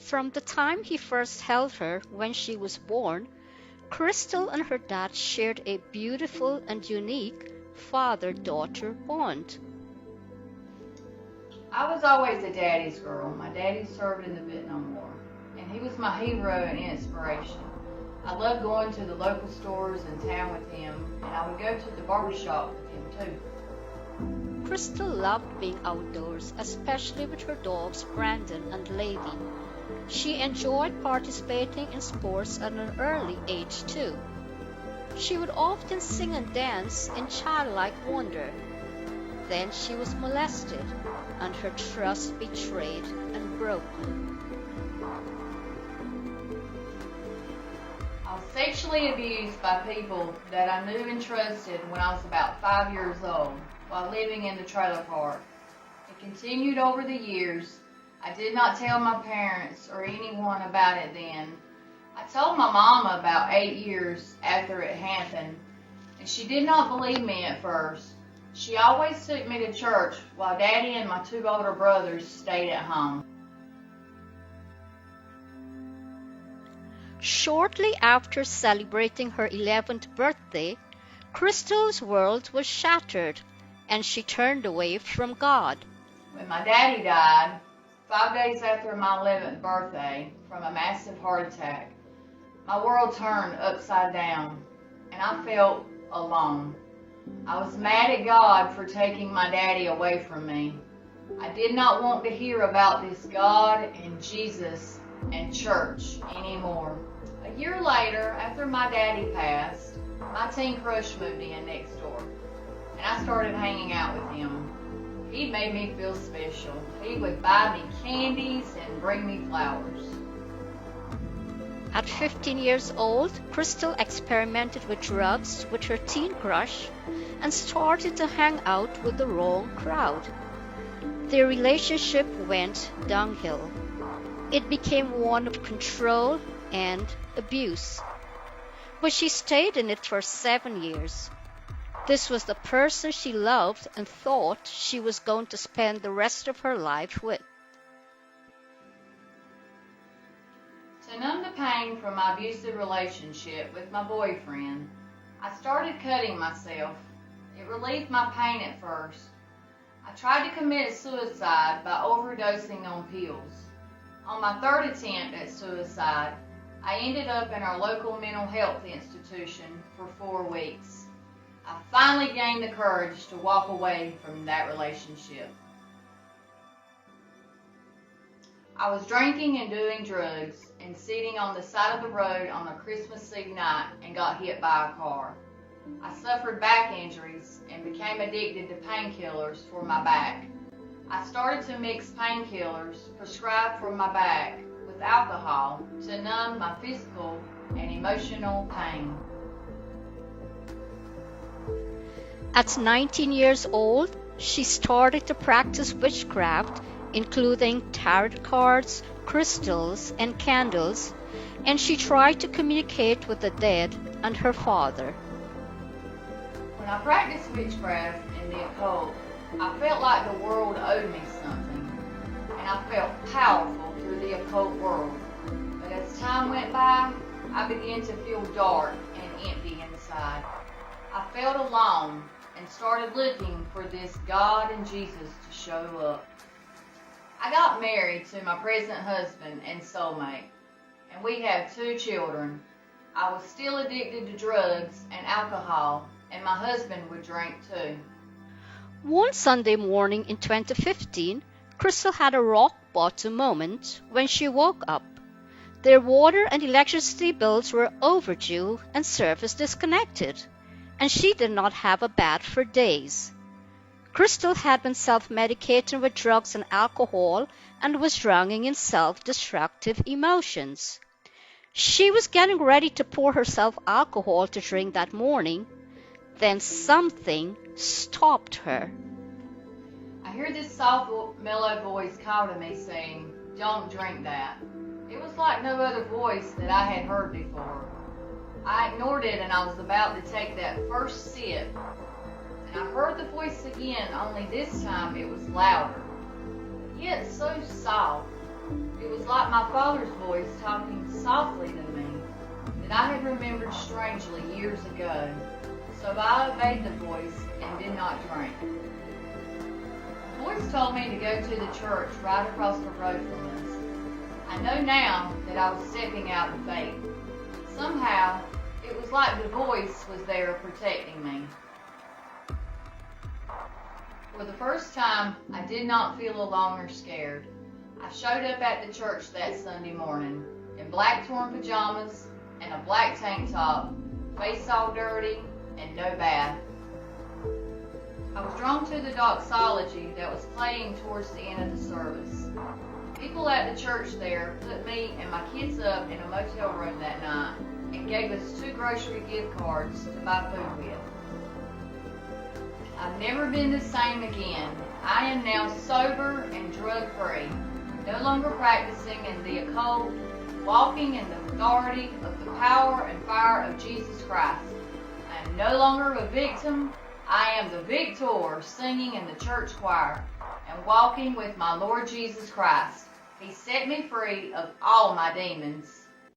From the time he first held her when she was born, Crystal and her dad shared a beautiful and unique father-daughter bond. I was always a daddy's girl. My daddy served in the Vietnam War, and he was my hero and inspiration. I loved going to the local stores in town with him, and I would go to the barber shop with him too. Crystal loved being outdoors, especially with her dogs Brandon and Levi. She enjoyed participating in sports at an early age too. She would often sing and dance in childlike wonder. Then she was molested, and her trust betrayed and broken. I was sexually abused by people that I knew and trusted when I was about 5 years old while living in the trailer park. It continued over the years. I did not tell my parents or anyone about it then. I told my mama about 8 years after it happened, and she did not believe me at first. She always took me to church while Daddy and my 2 older brothers stayed at home. Shortly after celebrating her 11th birthday, Crystal's world was shattered, and she turned away from God. When my daddy died, 5 days after my 11th birthday, from a massive heart attack, my world turned upside down, and I felt alone. I was mad at God for taking my daddy away from me. I did not want to hear about this God and Jesus and church anymore. A year later, after my daddy passed, my teen crush moved in next door, and I started hanging out with him. He made me feel special. He would buy me candies and bring me flowers. At 15 years old, Crystal experimented with drugs with her teen crush and started to hang out with the wrong crowd. Their relationship went downhill. It became one of control and abuse. But she stayed in it for 7 years. This was the person she loved and thought she was going to spend the rest of her life with. To numb the pain from my abusive relationship with my boyfriend, I started cutting myself. It relieved my pain at first. I tried to commit suicide by overdosing on pills. On my 3rd attempt at suicide, I ended up in our local mental health institution for 4 weeks. I finally gained the courage to walk away from that relationship. I was drinking and doing drugs and sitting on the side of the road on a Christmas Eve night and got hit by a car. I suffered back injuries and became addicted to painkillers for my back. I started to mix painkillers prescribed for my back with alcohol to numb my physical and emotional pain. At 19 years old, she started to practice witchcraft, including tarot cards, crystals, and candles, and she tried to communicate with the dead and her father. When I practiced witchcraft and the occult, I felt like the world owed me something, and I felt powerful through the occult world. But as time went by, I began to feel dark and empty inside. I felt alone and started looking for this God and Jesus to show up. I got married to my present husband and soulmate, and we have 2 children. I was still addicted to drugs and alcohol, and my husband would drink too. One Sunday morning in 2015, Crystal had a rock bottom moment when she woke up. Their water and electricity bills were overdue and service disconnected, and she did not have a bath for days. Crystal had been self-medicating with drugs and alcohol and was drowning in self-destructive emotions. She was getting ready to pour herself alcohol to drink that morning. Then something stopped her. I hear this soft, mellow voice call to me saying, "Don't drink that." It was like no other voice that I had heard before. I ignored it and I was about to take that first sip. And I heard the voice again, only this time it was louder, yet so soft. It was like my father's voice talking softly to me that I had remembered strangely years ago. So I obeyed the voice and did not drink. The voice told me to go to the church right across the road from us. I know now that I was stepping out in faith. Somehow, it was like the voice was there protecting me. For the first time, I did not feel alone or scared. I showed up at the church that Sunday morning in black torn pajamas and a black tank top, face all dirty and no bath. I was drawn to the doxology that was playing towards the end of the service. People at the church there put me and my kids up in a motel room that night and gave us 2 grocery gift cards to buy food with. I've never been the same again. I am now sober and drug-free, no longer practicing in the occult, walking in the authority of the power and fire of Jesus Christ. I am no longer a victim. I am the victor, singing in the church choir and walking with my Lord Jesus Christ. He set me free of all my demons.